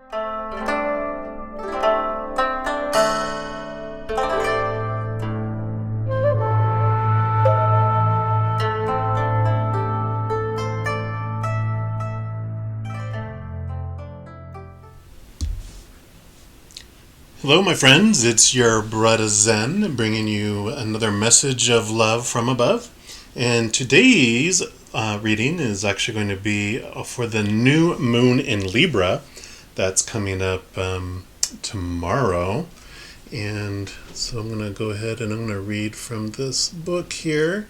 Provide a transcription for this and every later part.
Hello, my friends. It's your brother Zen bringing you another message of love from above. And today's reading is actually going to be for the new moon in Libra. That's coming up tomorrow. And so I'm going to go ahead and I'm going to read from this book here.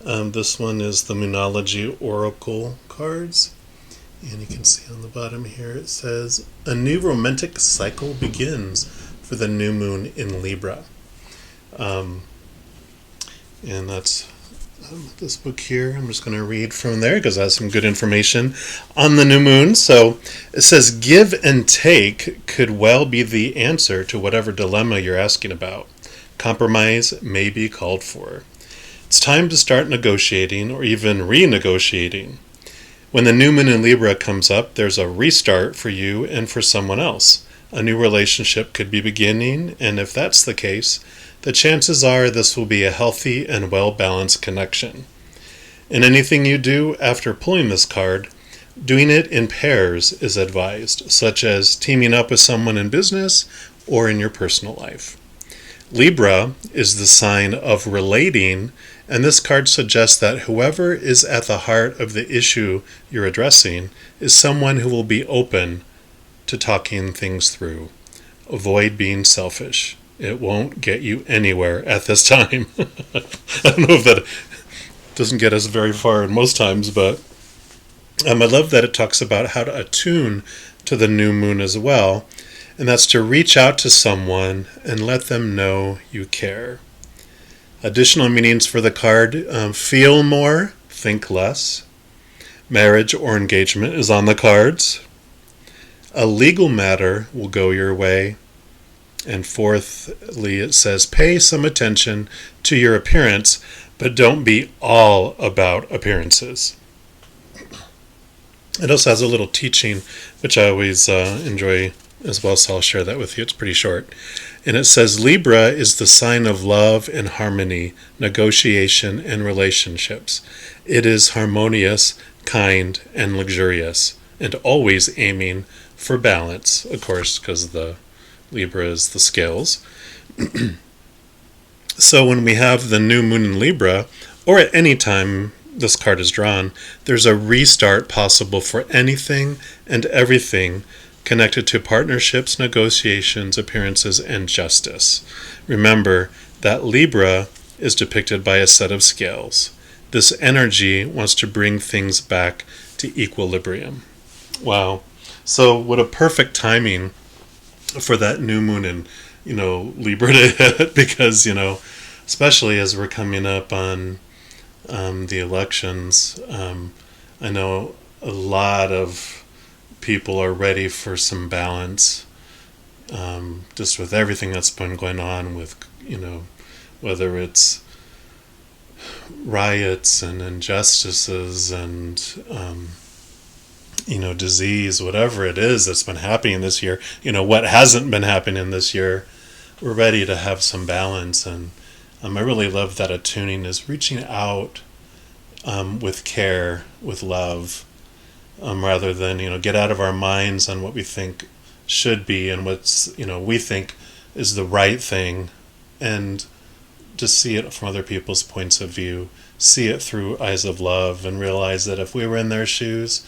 This one is the Moonology Oracle cards. And you can see on the bottom here it says, a new romantic cycle begins for the new moon in Libra. And that's this book here. I'm just going to read from there because it has some good information on the new moon. So it says, give and take could well be the answer to whatever dilemma you're asking about. Compromise may be called for. It's time to start negotiating or even renegotiating. When the new moon in Libra comes up, there's a restart for you and for someone else. A new relationship could be beginning, and if that's the case, the chances are this will be a healthy and well-balanced connection. In anything you do after pulling this card, doing it in pairs is advised, such as teaming up with someone in business or in your personal life. Libra is the sign of relating, and this card suggests that whoever is at the heart of the issue you're addressing is someone who will be open to talking things through. Avoid being selfish. It won't get you anywhere at this time. I don't know if that doesn't get us very far most times, but I love that it talks about how to attune to the new moon as well, and that's to reach out to someone and let them know you care. Additional meanings for the card, feel more, think less. Marriage or engagement is on the cards. A legal matter will go your way. And fourthly, it says, pay some attention to your appearance, but don't be all about appearances. It also has a little teaching, which I always enjoy as well, so I'll share that with you. It's pretty short. And it says, Libra is the sign of love and harmony, negotiation, and relationships. It is harmonious, kind, and luxurious, and always aiming for balance, of course, because the Libra is the scales. So when we have the new moon in Libra, or at any time this card is drawn, there's a restart possible for anything and everything connected to partnerships, negotiations, appearances, and justice. Remember that Libra is depicted by a set of scales. This energy wants to bring things back to equilibrium. Wow. So what a perfect timing for that new moon in, Libra to hit, because, especially as we're coming up on the elections, I know a lot of people are ready for some balance, just with everything that's been going on with, whether it's riots and injustices and, disease, whatever it is that's been happening this year, what hasn't been happening this year, we're ready to have some balance. And I really love that attuning is reaching out with care, with love, rather than, get out of our minds on what we think should be and what's, we think is the right thing, and just see it from other people's points of view, see it through eyes of love, and realize that if we were in their shoes,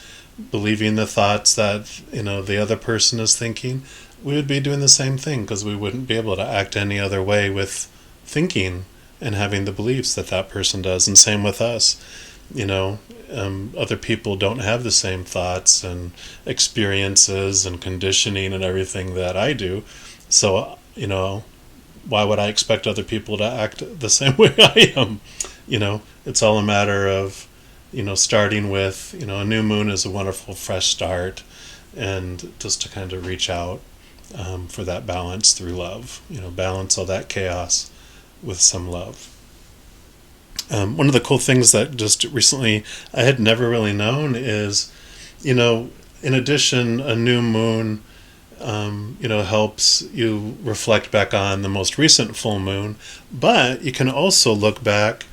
believing the thoughts that, the other person is thinking, we would be doing the same thing, because we wouldn't be able to act any other way with thinking and having the beliefs that that person does. And same with us. Other people don't have the same thoughts and experiences and conditioning and everything that I do. So, why would I expect other people to act the same way I am? It's all a matter of, starting with, a new moon is a wonderful fresh start, and just to kind of reach out for that balance through love, balance all that chaos with some love. One of the cool things that just recently I had never really known is, in addition, a new moon helps you reflect back on the most recent full moon. But you can also look back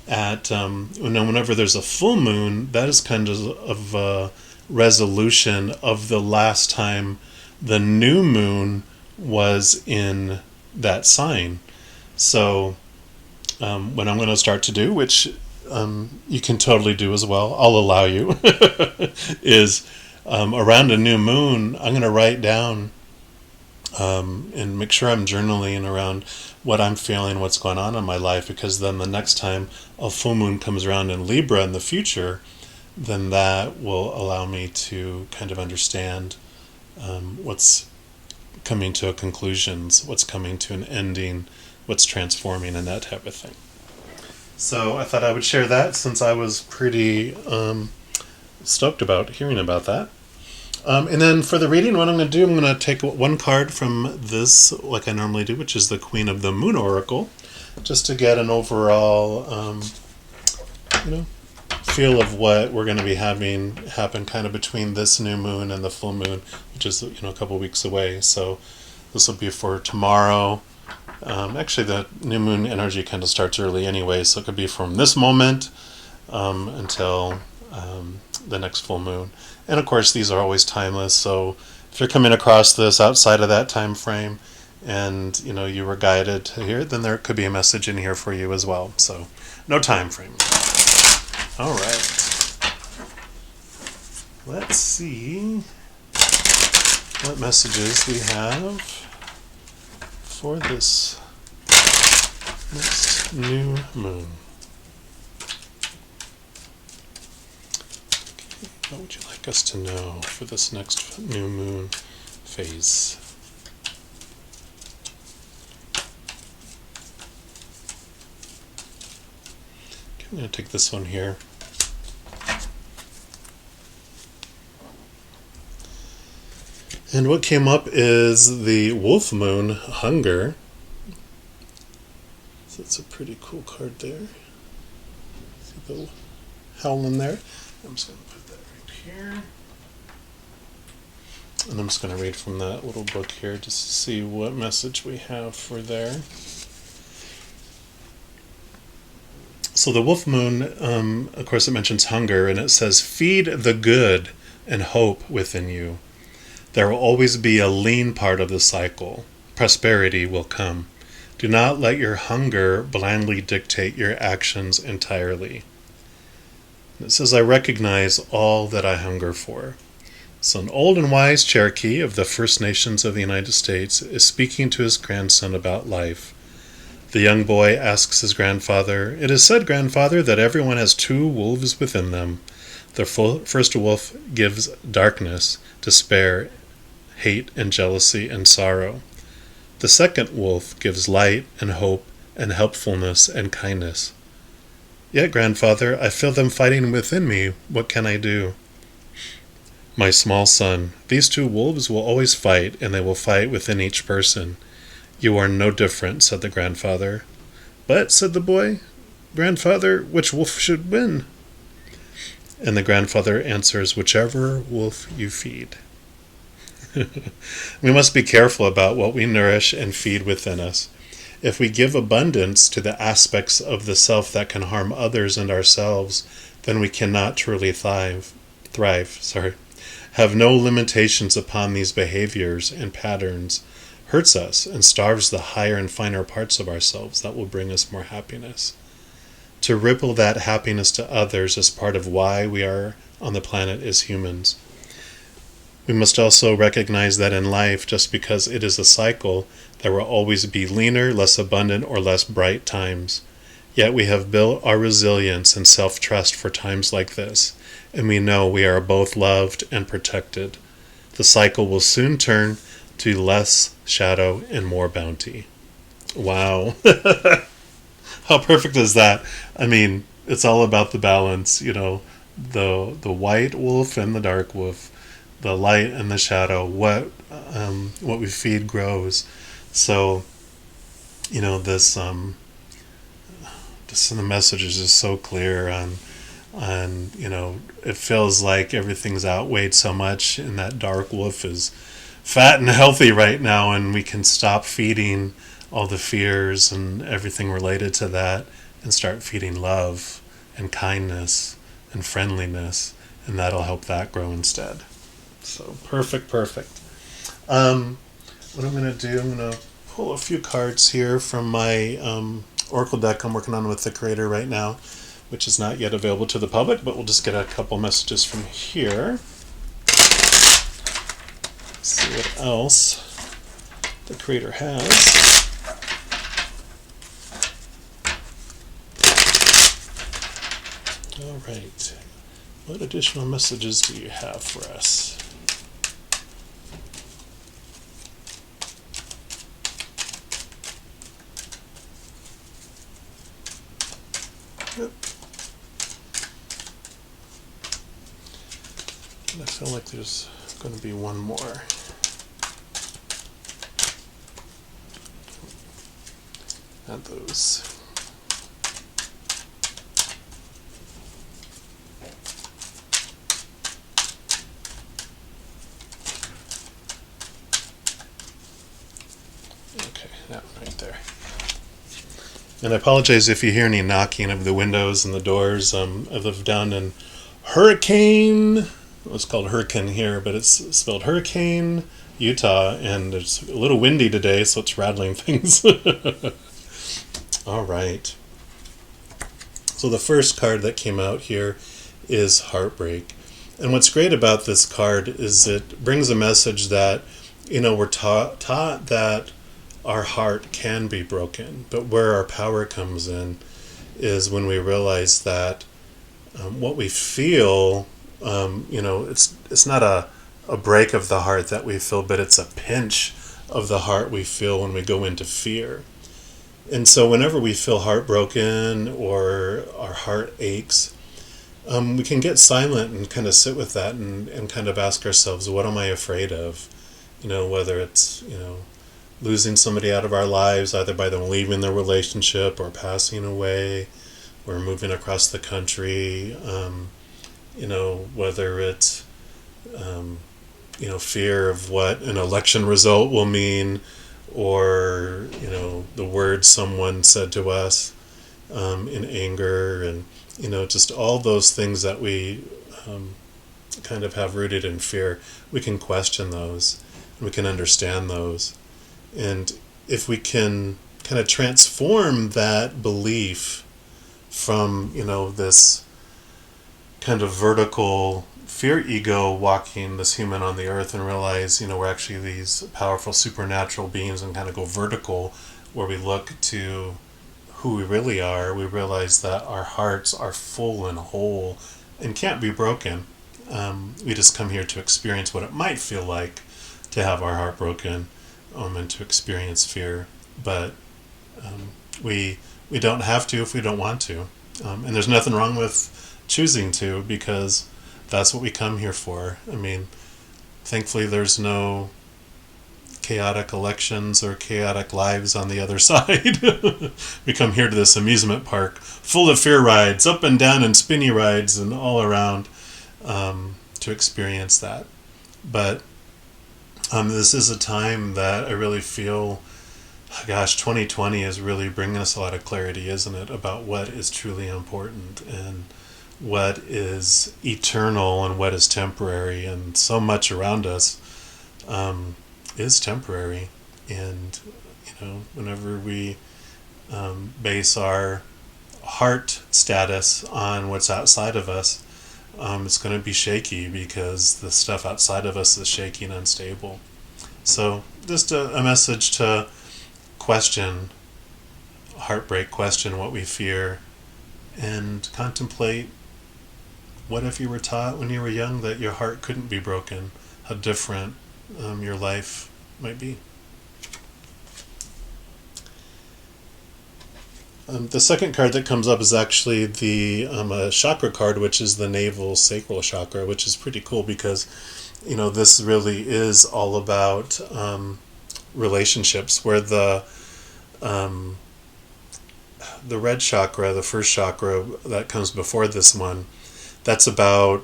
at, whenever there's a full moon, that is kind of a resolution of the last time the new moon was in that sign. So what I'm going to start to do, which you can totally do as well, I'll allow you, is around a new moon, I'm going to write down and make sure I'm journaling around what I'm feeling, what's going on in my life, because then the next time a full moon comes around in Libra in the future, then that will allow me to kind of understand what's coming to a conclusion, what's coming to an ending, what's transforming, and that type of thing. So I thought I would share that, since I was pretty stoked about hearing about that. And then for the reading, what I'm going to do, I'm going to take one card from this, like I normally do, which is the Queen of the Moon Oracle, just to get an overall, feel of what we're going to be having happen kind of between this new moon and the full moon, which is, a couple weeks away. So this will be for tomorrow. Actually, the new moon energy kind of starts early anyway, so it could be from this moment until the next full moon. And of course, these are always timeless, so if you're coming across this outside of that time frame and you were guided to hear it, then there could be a message in here for you as well. So no time frame. All right. Let's see what messages we have for this next new moon. What would you like us to know for this next new moon phase? Okay, I'm going to take this one here. And what came up is the wolf moon, hunger. So it's a pretty cool card there. See the howl in there? I'm just going to put that right here. And I'm just going to read from that little book here just to see what message we have for there. So the wolf moon, of course, it mentions hunger, and it says, "Feed the good and hope within you. There will always be a lean part of the cycle. Prosperity will come. Do not let your hunger blindly dictate your actions entirely." It says, "I recognize all that I hunger for." So an old and wise Cherokee of the First Nations of the United States is speaking to his grandson about life. The young boy asks his grandfather, "It is said, grandfather, that everyone has two wolves within them. The first wolf gives darkness, despair, hate, and jealousy, and sorrow. The second wolf gives light and hope and helpfulness and kindness. Yet, grandfather, I feel them fighting within me. What can I do?" "My small son, these two wolves will always fight, and they will fight within each person. You are no different," said the grandfather. "But," said the boy, "grandfather, which wolf should win?" And the grandfather answers, "Whichever wolf you feed." We must be careful about what we nourish and feed within us. If we give abundance to the aspects of the self that can harm others and ourselves, then we cannot truly thrive. Have no limitations upon these behaviors and patterns hurts us and starves the higher and finer parts of ourselves that will bring us more happiness. To ripple that happiness to others is part of why we are on the planet as humans. We must also recognize that in life, just because it is a cycle, there will always be leaner, less abundant, or less bright times. Yet we have built our resilience and self-trust for times like this, and we know we are both loved and protected. The cycle will soon turn to less shadow and more bounty. Wow. How perfect is that? I mean, it's all about the balance, the white wolf and the dark wolf, the light and the shadow. What we feed grows. So, this the message is just so clear on it feels like everything's outweighed so much, and that dark wolf is fat and healthy right now, and we can stop feeding all the fears and everything related to that and start feeding love and kindness and friendliness, and that'll help that grow instead. So perfect. What I'm going to do, I'm going to pull a few cards here from my Oracle deck I'm working on with the creator right now, which is not yet available to the public, but we'll just get a couple messages from here. See what else the creator has. All right. What additional messages do you have for us? Yep. And I feel like there's going to be one more. Add those. Okay, that one right there. And I apologize if you hear any knocking of the windows and the doors. I live down in Hurricane. It's called Hurricane here, but it's spelled Hurricane, Utah, and it's a little windy today, so it's rattling things. All right. So the first card that came out here is Heartbreak. And what's great about this card is it brings a message that, we're taught that our heart can be broken, but where our power comes in is when we realize that what we feel, it's not a break of the heart that we feel, but it's a pinch of the heart we feel when we go into fear. And so whenever we feel heartbroken or our heart aches, we can get silent and kind of sit with that and kind of ask ourselves, what am I afraid of? Whether it's, losing somebody out of our lives, either by them leaving their relationship or passing away or moving across the country, whether it's, fear of what an election result will mean, or, the words someone said to us in anger, and, just all those things that we kind of have rooted in fear. We can question those, and we can understand those. And if we can kind of transform that belief from, this kind of vertical fear ego walking this human on the earth and realize, we're actually these powerful supernatural beings, and kind of go vertical where we look to who we really are, we realize that our hearts are full and whole and can't be broken. We just come here to experience what it might feel like to have our heart broken. And to experience fear, but we don't have to if we don't want to, and there's nothing wrong with choosing to, because that's what we come here for. Thankfully there's no chaotic elections or chaotic lives on the other side. We come here to this amusement park full of fear rides, up and down and spinny rides and all around, to experience that. But this is a time that I really feel, 2020 is really bringing us a lot of clarity, isn't it, about what is truly important and what is eternal and what is temporary. And so much around us is temporary. And, whenever we base our heart status on what's outside of us, it's going to be shaky, because the stuff outside of us is shaky and unstable. So just a message to question heartbreak, question what we fear, and contemplate, what if you were taught when you were young that your heart couldn't be broken, how different your life might be. The second card that comes up is actually the chakra card, which is the navel sacral chakra, which is pretty cool because, this really is all about relationships, where the red chakra, the first chakra that comes before this one, that's about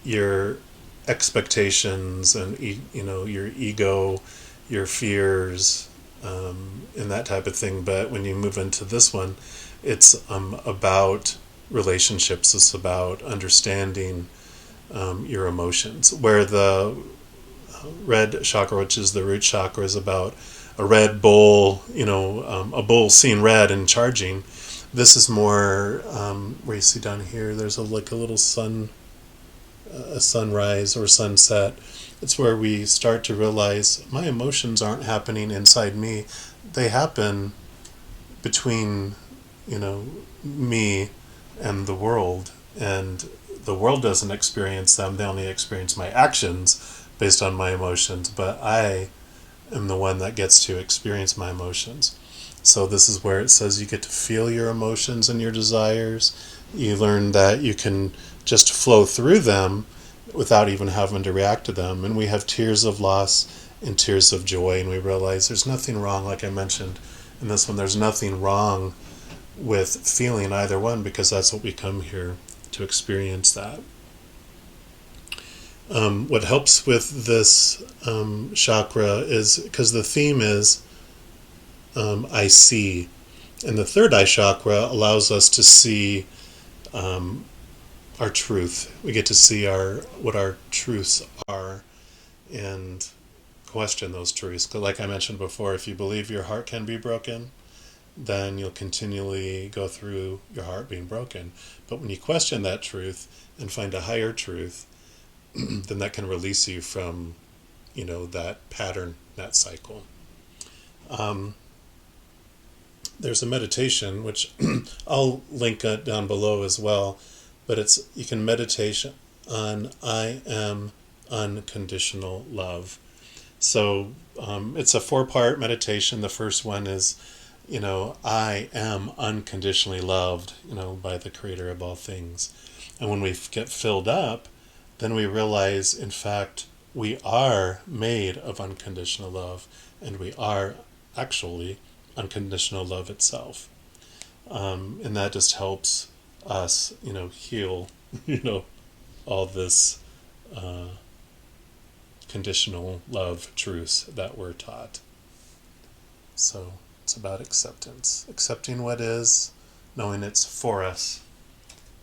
your expectations and your ego, your fears, and that type of thing. But when you move into this one, it's about relationships. It's about understanding your emotions. Where the red chakra, which is the root chakra, is about a red bull, a bull seeing red and charging. This is more where you see down here. There's a little sun, a sunrise or sunset. It's where we start to realize my emotions aren't happening inside me; they happen between, me and the world, and the world doesn't experience them. They only experience my actions based on my emotions, but I am the one that gets to experience my emotions. So this is where it says you get to feel your emotions and your desires. You learn that you can just flow through them without even having to react to them. And we have tears of loss and tears of joy, and we realize there's nothing wrong, like I mentioned in this one, there's nothing wrong with feeling either one, because that's what we come here to experience that. What helps with this chakra is, because the theme is I see, and the third eye chakra allows us to see our truth. We get to see what our truths are and question those truths. Because like I mentioned before, if you believe your heart can be broken, then you'll continually go through your heart being broken. But when you question that truth and find a higher truth, then that can release you from, that pattern, that cycle. There's a meditation, which I'll link down below as well, but you can meditate on I am unconditional love. So it's a 4-part meditation. The first one is, I am unconditionally loved, by the creator of all things. And when we get filled up, then we realize, in fact, we are made of unconditional love, and we are actually unconditional love itself. And that just helps us, heal, all this conditional love truths that we're taught. So it's about acceptance. Accepting what is, knowing it's for us,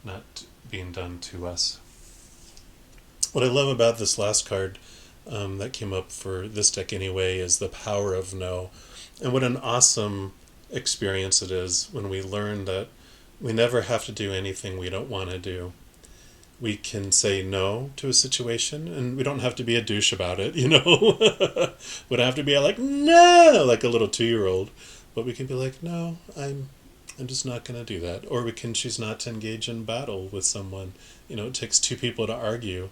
not being done to us. What I love about this last card that came up for this deck anyway is the power of no. And what an awesome experience it is when we learn that we never have to do anything we don't want to do. We can say no to a situation, and we don't have to be a douche about it, We don't have to be like, no, like a little 2-year-old. But we can be like, no, I'm just not going to do that. Or we can choose not to engage in battle with someone. It takes 2 people to argue.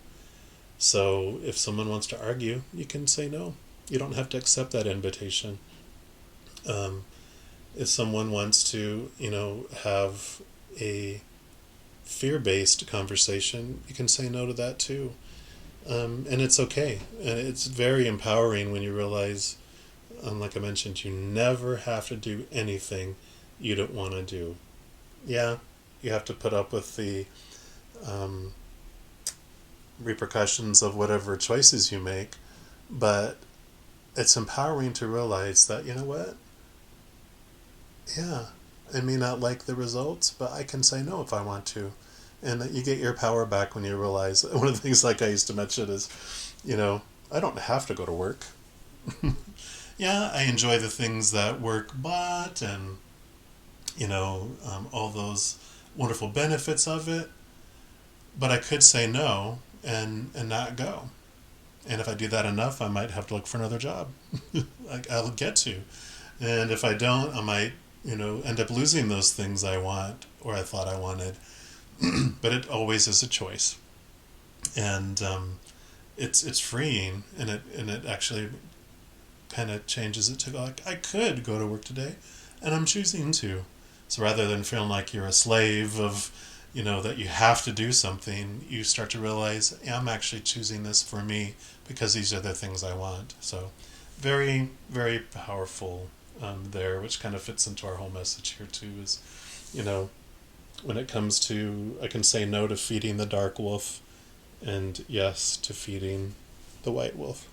So if someone wants to argue, you can say no. You don't have to accept that invitation. If someone wants to, have a fear-based conversation, you can say no to that too. And it's okay. And it's very empowering when you realize, like I mentioned, you never have to do anything you don't want to do. Yeah, you have to put up with the repercussions of whatever choices you make, but it's empowering to realize that, what? Yeah, I may not like the results, but I can say no if I want to. And that you get your power back when you realize, one of the things like I used to mention is, I don't have to go to work. Yeah, I enjoy the things that work brought and, all those wonderful benefits of it. But I could say no and not go. And if I do that enough, I might have to look for another job. I'll get to. And if I don't, I might, end up losing those things I want or I thought I wanted. But it always is a choice. And it's freeing, and it actually kind of changes it to go like, I could go to work today, and I'm choosing to. So rather than feeling like you're a slave of, that you have to do something, you start to realize, I'm actually choosing this for me because these are the things I want. So very, very powerful there, which kind of fits into our whole message here too, is, when it comes to, I can say no to feeding the dark wolf and yes to feeding the white wolf.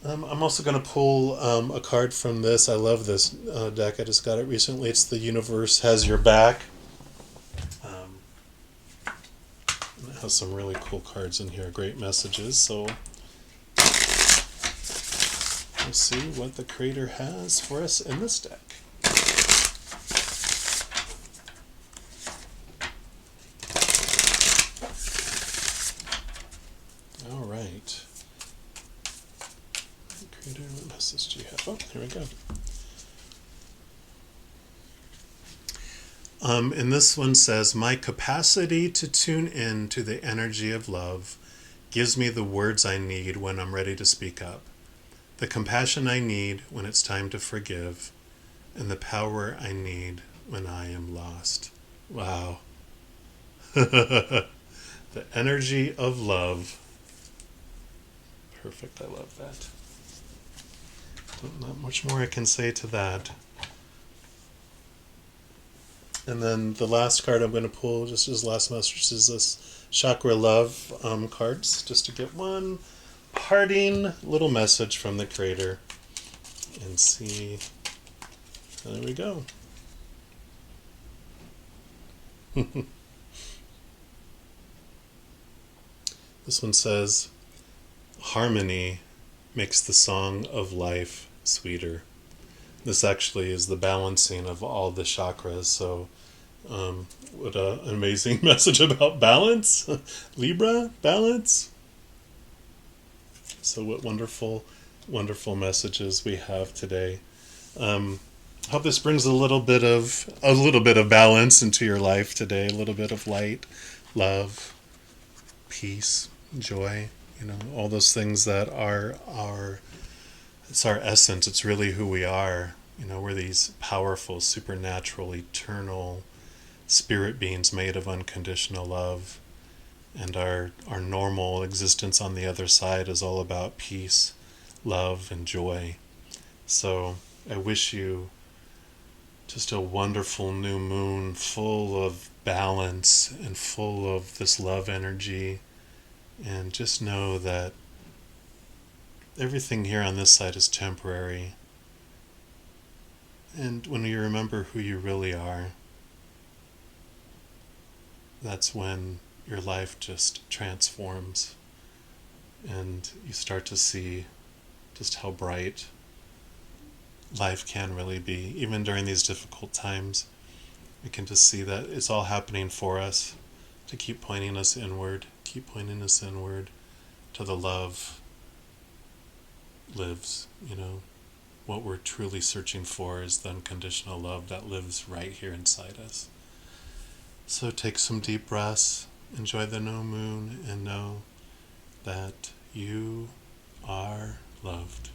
I'm also going to pull a card from this. I love this deck. I just got it recently. It's The Universe Has Your Back. It has some really cool cards in here, great messages. So we'll see what the creator has for us in this deck. All right. Creator, what message do you have? Oh, here we go. And this one says, my capacity to tune in to the energy of love gives me the words I need when I'm ready to speak up, the compassion I need when it's time to forgive, and the power I need when I am lost. Wow. The energy of love. Perfect. I love that. Not much more I can say to that. And then the last card I'm going to pull, just as last message, is this Chakra Love cards, just to get one parting little message from the creator. And see. There we go. This one says, harmony makes the song of life sweeter. This actually is the balancing of all the chakras. So what an amazing message about balance. Libra, balance. So what wonderful, wonderful messages we have today. I hope this brings a little bit of balance into your life today. A little bit of light, love, peace, joy. All those things that are it's our essence. It's really who we are. We're these powerful, supernatural, eternal spirit beings made of unconditional love. And our normal existence on the other side is all about peace, love, and joy. So I wish you just a wonderful new moon full of balance and full of this love energy. And just know that everything here on this side is temporary. And when you remember who you really are, that's when your life just transforms. And you start to see just how bright life can really be. Even during these difficult times, we can just see that it's all happening for us, to keep pointing us inward, to the love lives. What we're truly searching for is the unconditional love that lives right here inside us. So take some deep breaths, enjoy the new moon, and know that you are loved.